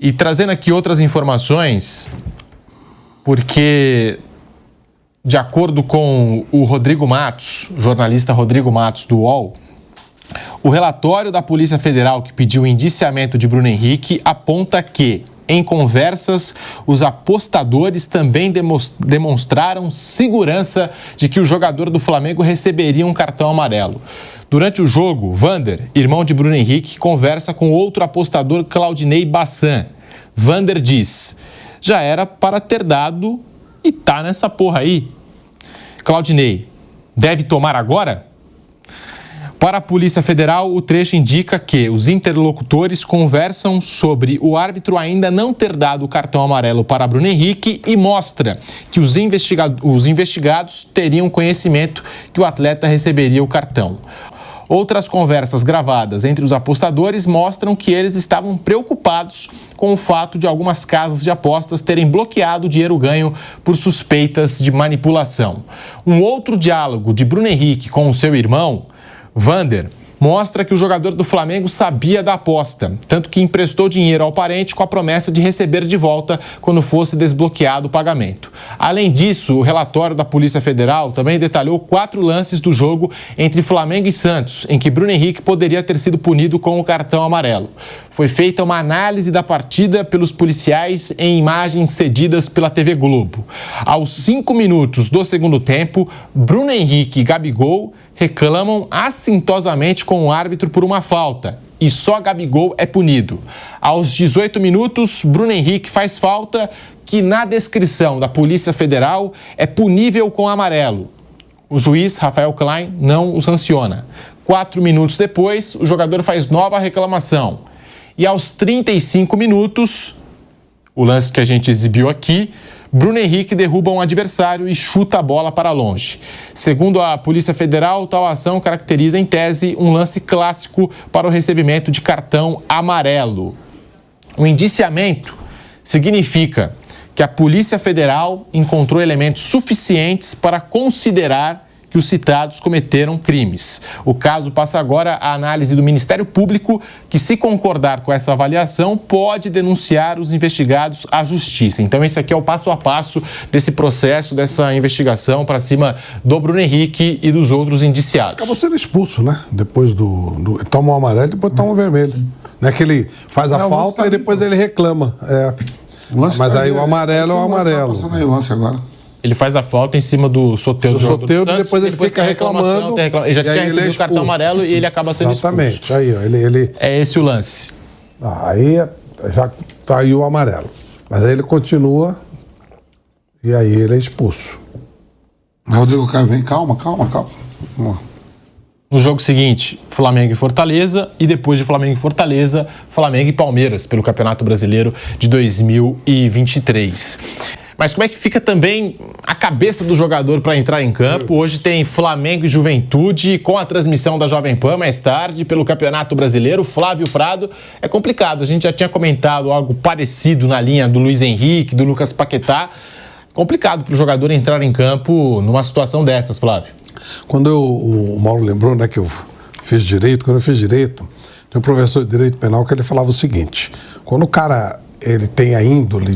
E trazendo aqui outras informações, porque, de acordo com o Rodrigo Matos, jornalista Rodrigo Matos do UOL, o relatório da Polícia Federal que pediu o indiciamento de Bruno Henrique aponta que, em conversas, os apostadores também demonstraram segurança de que o jogador do Flamengo receberia um cartão amarelo. Durante o jogo, Vander, irmão de Bruno Henrique, conversa com outro apostador, Claudinei Bassan. Vander diz: já era para ter dado e tá nessa porra aí. Claudinei: deve tomar agora? Para a Polícia Federal, o trecho indica que os interlocutores conversam sobre o árbitro ainda não ter dado o cartão amarelo para Bruno Henrique e mostra que os investigados teriam conhecimento que o atleta receberia o cartão. Outras conversas gravadas entre os apostadores mostram que eles estavam preocupados com o fato de algumas casas de apostas terem bloqueado o dinheiro ganho por suspeitas de manipulação. Um outro diálogo de Bruno Henrique com o seu irmão, Vander, mostra que o jogador do Flamengo sabia da aposta, tanto que emprestou dinheiro ao parente com a promessa de receber de volta quando fosse desbloqueado o pagamento. Além disso, o relatório da Polícia Federal também detalhou 4 lances do jogo entre Flamengo e Santos, em que Bruno Henrique poderia ter sido punido com o cartão amarelo. Foi feita uma análise da partida pelos policiais em imagens cedidas pela TV Globo. Aos 5 minutos do segundo tempo, Bruno Henrique e Gabigol reclamam assintosamente com o árbitro por uma falta e só Gabigol é punido. Aos 18 minutos, Bruno Henrique faz falta que, na descrição da Polícia Federal, é punível com amarelo. O juiz, Rafael Klein, não o sanciona. 4 minutos depois, o jogador faz nova reclamação. E aos 35 minutos, o lance que a gente exibiu aqui, Bruno Henrique derruba um adversário e chuta a bola para longe. Segundo a Polícia Federal, tal ação caracteriza, em tese, um lance clássico para o recebimento de cartão amarelo. O indiciamento significa que a Polícia Federal encontrou elementos suficientes para considerar que os citados cometeram crimes. O caso passa agora à análise do Ministério Público, que, se concordar com essa avaliação, pode denunciar os investigados à Justiça. Então, esse aqui é o passo a passo desse processo, dessa investigação para cima do Bruno Henrique e dos outros indiciados. Acabou sendo expulso, né? Depois toma um amarelo e depois toma um vermelho. Não é que ele faz a falta e depois ele reclama. Mas aí o amarelo é o amarelo. Passando aí o lance agora. Ele faz a falta em cima do Soteldo do Santos, depois ele fica reclamando. Ele já tinha recebido o cartão amarelo e ele acaba sendo expulso. Exatamente. Aí, ó, ele... É esse o lance. Aí já tá aí o amarelo. Mas aí ele continua e aí ele é expulso. Rodrigo Caio, vem, calma. Vamos lá. No jogo seguinte, Flamengo e Fortaleza, e depois de Flamengo e Fortaleza, Flamengo e Palmeiras, pelo Campeonato Brasileiro de 2023. Mas como é que fica também a cabeça do jogador para entrar em campo? Hoje tem Flamengo e Juventude, com a transmissão da Jovem Pan mais tarde, pelo Campeonato Brasileiro. Flávio Prado, é complicado. A gente já tinha comentado algo parecido na linha do Luiz Henrique, do Lucas Paquetá. Complicado para o jogador entrar em campo numa situação dessas, Flávio. Quando o Mauro lembrou, né, que eu fiz direito, quando eu fiz direito, tem um professor de direito penal que ele falava o seguinte: quando o cara ele tem a índole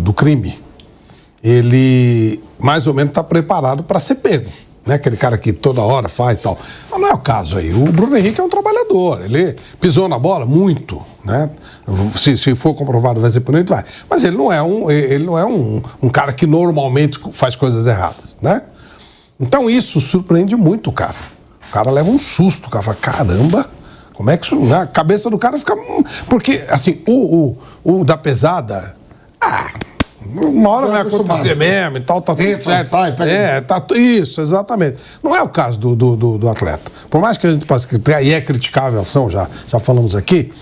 do crime, ele mais ou menos está preparado para ser pego, né? Aquele cara que toda hora faz e tal. Mas não é o caso aí. O Bruno Henrique é um trabalhador, ele pisou na bola muito, né? Se for comprovado vai ser punido, vai. Mas ele não é um cara que normalmente faz coisas erradas, né? Então isso surpreende muito o cara. O cara leva um susto, o cara fala: caramba, como é que isso... A cabeça do cara fica... Porque, assim, o da pesada... uma hora vai acontecer mesmo e tal, tá tudo certo. Sai, pega. Isso, exatamente. Não é o caso do atleta. Por mais que a gente possa... E é criticável a ação, já falamos aqui.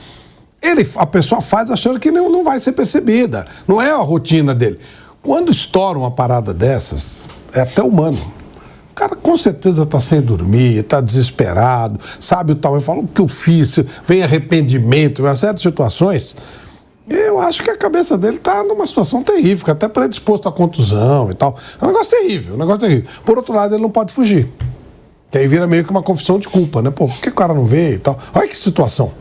A pessoa faz achando que não vai ser percebida. Não é a rotina dele. Quando estoura uma parada dessas, é até humano. O cara com certeza está sem dormir, está desesperado, sabe o tamanho, fala: o que eu fiz, vem arrependimento, vem uma série de situações. Eu acho que a cabeça dele está numa situação terrível, fica até predisposto à contusão e tal. É um negócio terrível, Por outro lado, ele não pode fugir. Que aí vira meio que uma confissão de culpa, né? Pô, por que o cara não vê e tal? Olha que situação.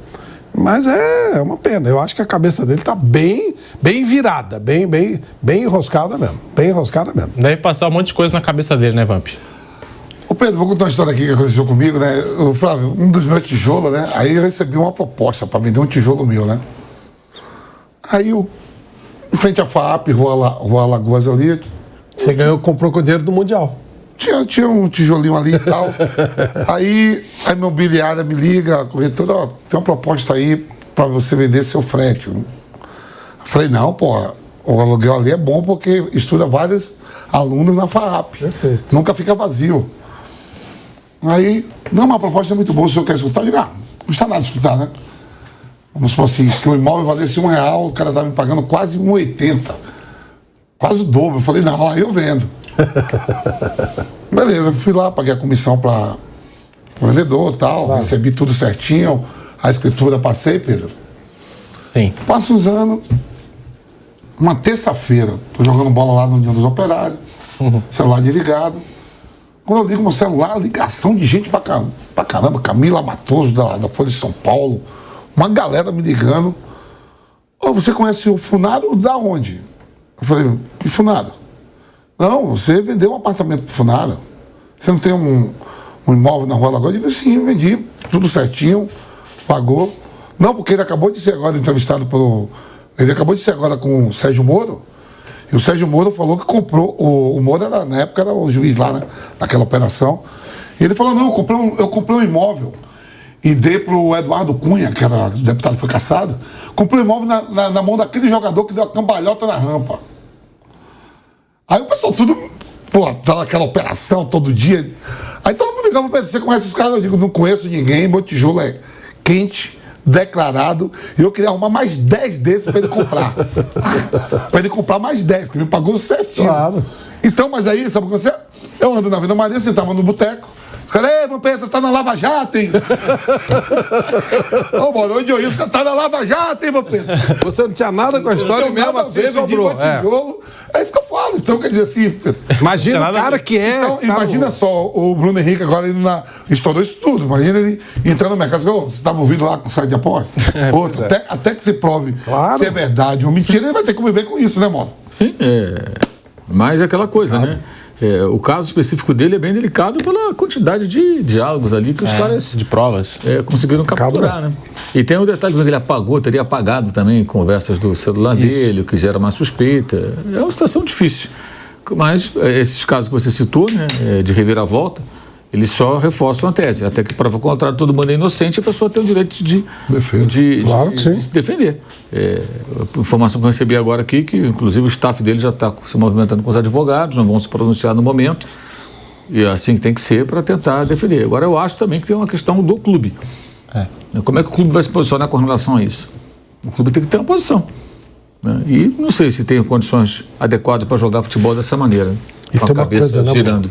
Mas é uma pena. Eu acho que a cabeça dele tá bem virada, bem enroscada mesmo. Bem enroscada mesmo. Deve passar um monte de coisa na cabeça dele, né, Vamp? Ô Pedro, vou contar uma história aqui que aconteceu comigo, né? Flávio, um dos meus tijolos, né? Aí eu recebi uma proposta para vender um tijolo meu, né? Aí eu, em frente à FAP, Rua Lagoas ali. Você comprou com o dinheiro do Mundial. Tinha um tijolinho ali e tal. aí a imobiliária me liga, a corretora, ó, tem uma proposta aí para você vender seu frete. Eu falei, não, pô, o aluguel ali é bom porque estuda vários alunos na FAP. Perfeito. Nunca fica vazio. Aí, não, uma proposta é muito boa, o senhor quer escutar? Eu digo, não custa nada escutar, né? Vamos supor assim, que o imóvel valesse R$1, o cara estava me pagando quase R$1,80. Quase o dobro. Eu falei, não, aí eu vendo. Beleza, eu fui lá, paguei a comissão para o vendedor e tal, claro. Recebi tudo certinho, a escritura passei, Pedro. Sim. Passa uns anos, uma terça-feira, tô jogando bola lá no União dos Operários, celular desligado. Quando eu ligo meu celular, ligação de gente pra caramba, Camila Matoso da Folha de São Paulo, uma galera me ligando. Ô, você conhece o Funaro da onde? Eu falei, que Funaro? Não, você vendeu um apartamento pro Funaro. Você não tem um imóvel na Rua Lagoa? Eu disse, sim, vendi, tudo certinho, pagou. Não, porque ele acabou de ser agora entrevistado pelo... Ele acabou de ser agora com o Sérgio Moro. E o Sérgio Moro falou que comprou... O Moro, na época, era o juiz lá, né? Naquela operação. E ele falou, não, eu comprei um imóvel e dei pro Eduardo Cunha, que era o deputado que foi cassado. Comprei um imóvel na mão daquele jogador que deu a cambalhota na rampa. Aí o pessoal tudo... Pô, dá aquela operação todo dia. Aí todo mundo ligava pra ele, você conhece os caras? Eu digo, não conheço ninguém, meu tijolo é quente, declarado, e eu queria arrumar mais 10 desses pra ele comprar. Pra ele comprar mais 10, que me pagou certinho. Claro. Então, mas aí, sabe o que aconteceu? Eu ando na Vila Maria, sentava no boteco, os caras, ei, Vampeta, tá na Lava Jato, hein? Ô, mano, onde eu ia, tá na Lava Jato, hein, Vampeta? Você não tinha nada com a história mesmo assim, sobrou. É isso que eu falo. Então, quer dizer assim... Imagina o cara que é... Então, imagina só, o Bruno Henrique agora indo estourou isso tudo. Imagina ele entrando no mercado. Você estava ouvindo lá com o site de aposta? Até que se prove se é verdade ou mentira, ele vai ter que conviver com isso, né, Mota? Sim, mas é aquela coisa, né? O caso específico dele é bem delicado pela quantidade de diálogos ali que os caras... De provas. Conseguiram capturar, né? E tem um detalhe que ele apagou, teria apagado também conversas do celular dele, o que gera uma suspeita. É uma situação difícil. Mas esses casos que você citou, né, de reviravolta, eles só reforçam a tese. Até que prova o contrário, todo mundo é inocente, a pessoa tem o direito de se defender. A informação que eu recebi agora aqui, que inclusive o staff dele já está se movimentando com os advogados, não vão se pronunciar no momento, e é assim que tem que ser para tentar defender. Agora eu acho também que tem uma questão do clube. Como é que o clube vai se posicionar com relação a isso? O clube tem que ter uma posição. Né? E não sei se tem condições adequadas para jogar futebol dessa maneira. E com tem a cabeça girando.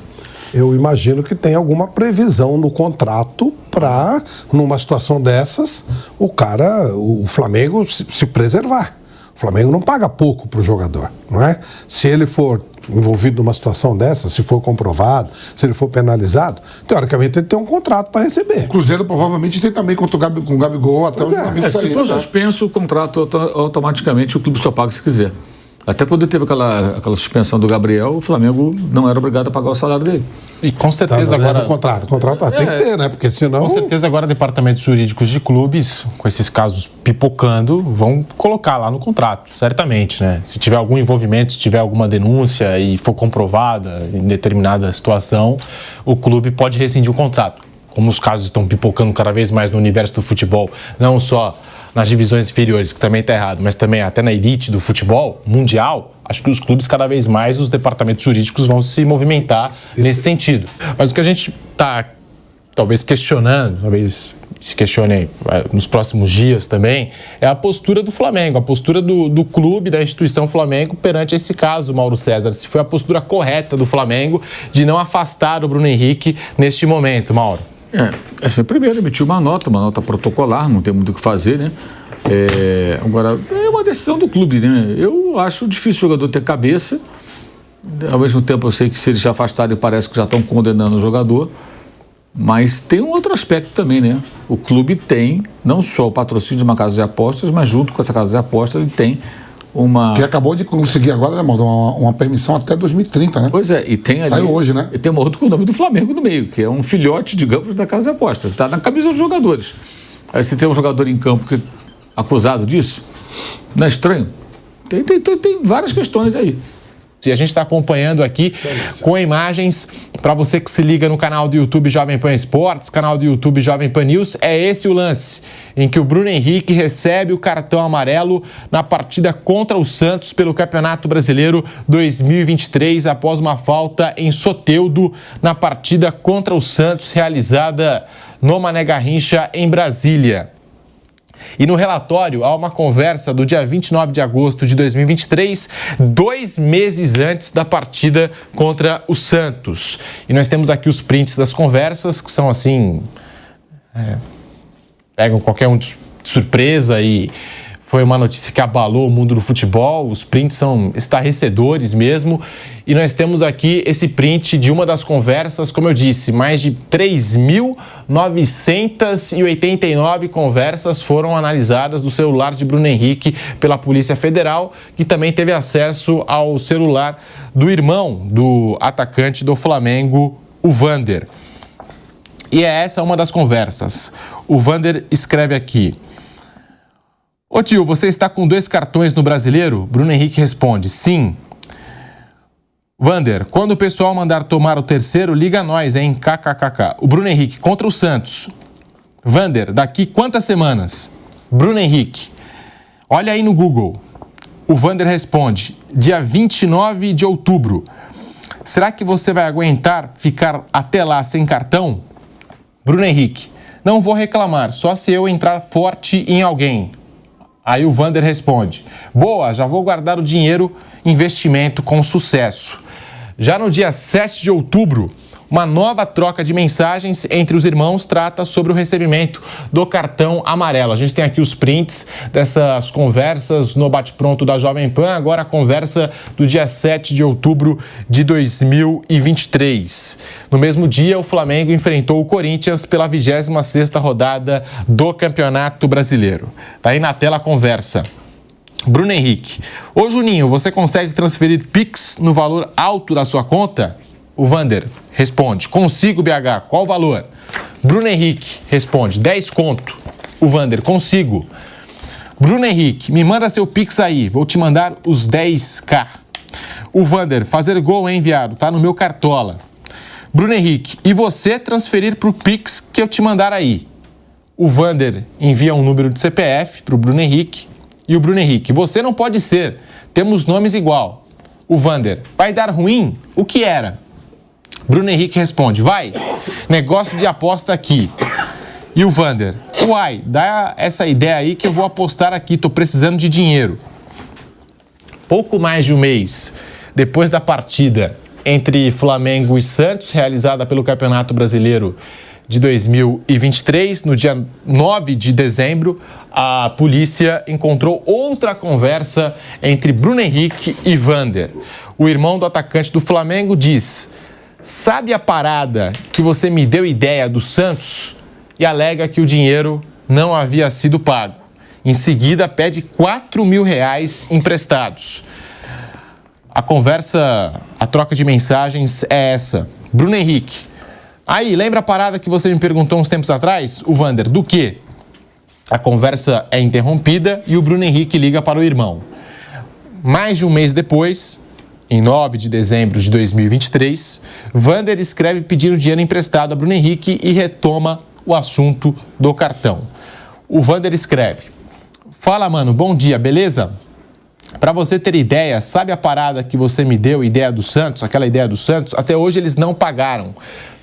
Eu imagino que tem alguma previsão no contrato para, numa situação dessas, o Flamengo se preservar. O Flamengo não paga pouco para o jogador, não é? Se ele for envolvido numa situação dessa, se for comprovado, se ele for penalizado, teoricamente ele tem um contrato para receber. O Cruzeiro provavelmente tem também com o Gabigol até o momento sair. Se for suspenso o contrato, automaticamente o clube só paga se quiser. Até quando teve aquela suspensão do Gabriel, o Flamengo não era obrigado a pagar o salário dele. E com certeza agora... O contrato tem que ter, né? Porque senão... Com certeza agora departamentos jurídicos de clubes, com esses casos pipocando, vão colocar lá no contrato, certamente, né? Se tiver algum envolvimento, se tiver alguma denúncia e for comprovada em determinada situação, o clube pode rescindir o contrato. Como os casos estão pipocando cada vez mais no universo do futebol, não só nas divisões inferiores, que também está errado, mas também até na elite do futebol mundial, acho que os clubes cada vez mais, os departamentos jurídicos vão se movimentar nesse sentido. Mas o que a gente está talvez questionando, talvez se questione nos próximos dias também, é a postura do Flamengo, a postura do clube, da instituição Flamengo perante esse caso, Mauro César. Se foi a postura correta do Flamengo de não afastar o Bruno Henrique neste momento, Mauro. Primeiro emitiu uma nota protocolar, não tem muito o que fazer, né? Agora, é uma decisão do clube, né? Eu acho difícil o jogador ter cabeça. Ao mesmo tempo, eu sei que se eles já afastaram, parece que já estão condenando o jogador. Mas tem um outro aspecto também, né? O clube tem não só o patrocínio de uma casa de apostas, mas junto com essa casa de apostas ele tem uma... Que acabou de conseguir agora, né, Maldo, uma permissão até 2030, né? Pois é, e tem ali... Saiu hoje, né? E tem uma outra com o nome do Flamengo no meio, que é um filhote, digamos, da casa de apostas. Está na camisa dos jogadores. Aí você tem um jogador em campo que acusado disso, não é estranho? Tem várias questões aí. E a gente está acompanhando aqui com imagens para você que se liga no canal do YouTube Jovem Pan Esportes, canal do YouTube Jovem Pan News. É esse o lance em que o Bruno Henrique recebe o cartão amarelo na partida contra o Santos pelo Campeonato Brasileiro 2023 após uma falta em Soteldo na partida contra o Santos realizada no Mané Garrincha em Brasília. E no relatório há uma conversa do dia 29 de agosto de 2023, 2 meses antes da partida contra o Santos. E nós temos aqui os prints das conversas, que são assim... pegam qualquer um de surpresa e foi uma notícia que abalou o mundo do futebol. Os prints são estarrecedores mesmo. E nós temos aqui esse print de uma das conversas, como eu disse, mais de 3.989 conversas foram analisadas do celular de Bruno Henrique pela Polícia Federal, que também teve acesso ao celular do irmão do atacante do Flamengo, o Vander. E é essa uma das conversas. O Vander escreve aqui: ô tio, você está com 2 cartões no Brasileiro? Bruno Henrique responde: sim. Vander, quando o pessoal mandar tomar o terceiro, liga a nós, hein? KKKK. O Bruno Henrique, contra o Santos. Vander, daqui quantas semanas? Bruno Henrique, olha aí no Google. O Vander responde: dia 29 de outubro. Será que você vai aguentar ficar até lá sem cartão? Bruno Henrique, não vou reclamar, só se eu entrar forte em alguém. Aí o Vander responde: boa, já vou guardar o dinheiro, investimento com sucesso. Já no dia 7 de outubro, uma nova troca de mensagens entre os irmãos trata sobre o recebimento do cartão amarelo. A gente tem aqui os prints dessas conversas no bate-pronto da Jovem Pan, agora a conversa do dia 7 de outubro de 2023. No mesmo dia, o Flamengo enfrentou o Corinthians pela 26ª rodada do Campeonato Brasileiro. Tá aí na tela a conversa. Bruno Henrique, ô Juninho, você consegue transferir Pix no valor alto da sua conta? O Vander responde: consigo, BH, qual o valor? Bruno Henrique responde: 10 conto. O Vander: consigo. Bruno Henrique, me manda seu Pix aí, vou te mandar os 10k. O Vander: fazer gol, hein, viado, tá no meu cartola. Bruno Henrique, e você transferir pro Pix que eu te mandar aí? O Vander envia um número de CPF pro Bruno Henrique. E o Bruno Henrique: você não pode ser, temos nomes igual. O Vander: vai dar ruim? O que era? Bruno Henrique responde: vai, negócio de aposta aqui. E o Vander: uai, dá essa ideia aí que eu vou apostar aqui, tô precisando de dinheiro. Pouco mais de um mês depois da partida entre Flamengo e Santos, realizada pelo Campeonato Brasileiro de 2023, no dia 9 de dezembro, a polícia encontrou outra conversa entre Bruno Henrique e Vander. O irmão do atacante do Flamengo diz: sabe a parada que você me deu ideia do Santos? E alega que o dinheiro não havia sido pago. Em seguida, pede R$4.000 emprestados. A conversa, a troca de mensagens é essa. Bruno Henrique: aí, lembra a parada que você me perguntou uns tempos atrás? O Vander: do quê? A conversa é interrompida e o Bruno Henrique liga para o irmão. Mais de um mês depois, em 9 de dezembro de 2023, Vander escreve pedindo dinheiro emprestado a Bruno Henrique e retoma o assunto do cartão. O Vander escreve: fala, mano, bom dia, beleza? Para você ter ideia, sabe a parada que você me deu, ideia do Santos, aquela ideia do Santos? Até hoje eles não pagaram.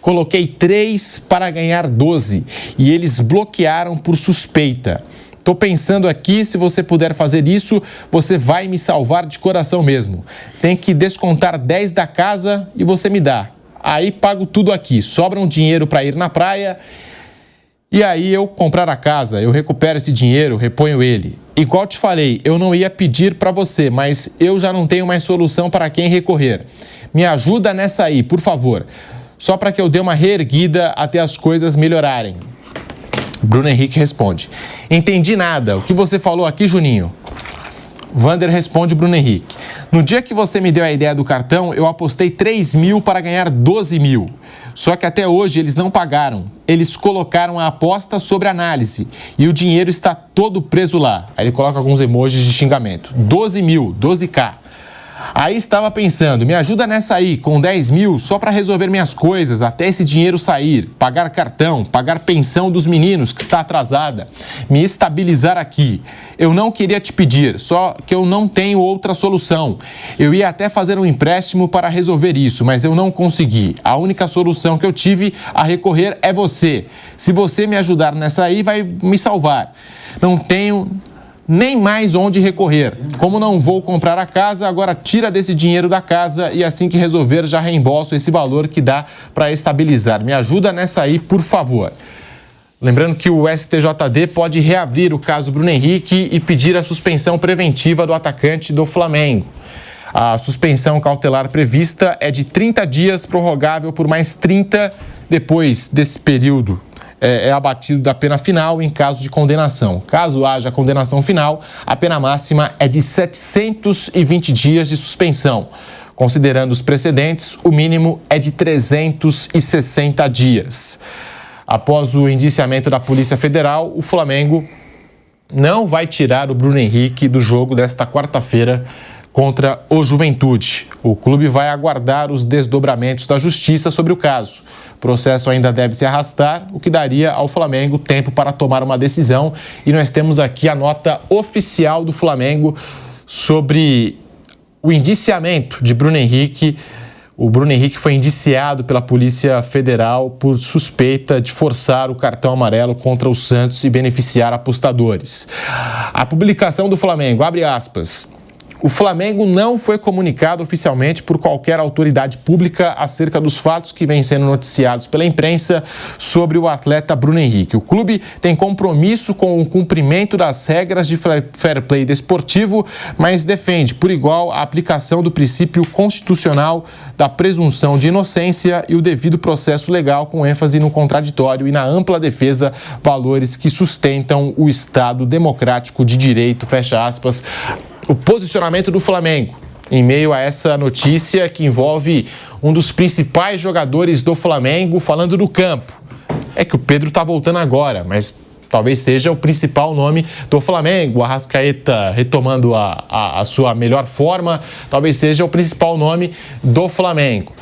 Coloquei 3 para ganhar 12 e eles bloquearam por suspeita. Tô pensando aqui, se você puder fazer isso, você vai me salvar de coração mesmo. Tem que descontar 10 da casa e você me dá. Aí pago tudo aqui, sobra um dinheiro para ir na praia e aí eu comprar a casa, eu recupero esse dinheiro, reponho ele. Igual te falei, eu não ia pedir para você, mas eu já não tenho mais solução para quem recorrer. Me ajuda nessa aí, por favor. só para que eu dê uma reerguida até as coisas melhorarem. Bruno Henrique responde: entendi nada. O que você falou aqui, Juninho? Vander responde Bruno Henrique: no dia que você me deu a ideia do cartão, eu apostei 3 mil para ganhar 12 mil. Só que até hoje eles não pagaram. Eles colocaram a aposta sobre análise e o dinheiro está todo preso lá. Aí ele coloca alguns emojis de xingamento. 12 mil, 12K. Aí estava pensando, me ajuda nessa aí, com 10 mil, só para resolver minhas coisas, até esse dinheiro sair, pagar cartão, pagar pensão dos meninos que está atrasada, me estabilizar aqui. Eu não queria te pedir, só que eu não tenho outra solução. Eu ia até fazer um empréstimo para resolver isso, mas eu não consegui. A única solução que eu tive a recorrer é você. Se você me ajudar nessa aí, vai me salvar. Não tenho nem mais onde recorrer. Como não vou comprar a casa, agora tira desse dinheiro da casa e assim que resolver já reembolso esse valor que dá para estabilizar. Me ajuda nessa aí, por favor. Lembrando que o STJD pode reabrir o caso Bruno Henrique e pedir a suspensão preventiva do atacante do Flamengo. A suspensão cautelar prevista é de 30 dias, prorrogável por mais 30 depois desse período. É abatido da pena final em caso de condenação. Caso haja condenação final, a pena máxima é de 720 dias de suspensão. Considerando os precedentes, o mínimo é de 360 dias. Após o indiciamento da Polícia Federal, o Flamengo não vai tirar o Bruno Henrique do jogo desta quarta-feira contra o Juventude. O clube vai aguardar os desdobramentos da justiça sobre o caso. O processo ainda deve se arrastar, o que daria ao Flamengo tempo para tomar uma decisão. E nós temos aqui a nota oficial do Flamengo sobre o indiciamento de Bruno Henrique. O Bruno Henrique foi indiciado pela Polícia Federal por suspeita de forçar o cartão amarelo contra o Santos e beneficiar apostadores. A publicação do Flamengo, abre aspas: o Flamengo não foi comunicado oficialmente por qualquer autoridade pública acerca dos fatos que vêm sendo noticiados pela imprensa sobre o atleta Bruno Henrique. O clube tem compromisso com o cumprimento das regras de fair play desportivo, mas defende, por igual, a aplicação do princípio constitucional da presunção de inocência e o devido processo legal, com ênfase no contraditório e na ampla defesa, valores que sustentam o Estado democrático de direito, fecha aspas. O posicionamento do Flamengo em meio a essa notícia que envolve um dos principais jogadores do Flamengo falando do campo. É que o Pedro está voltando agora, mas talvez seja o principal nome do Flamengo. O Arrascaeta retomando a sua melhor forma, talvez seja o principal nome do Flamengo.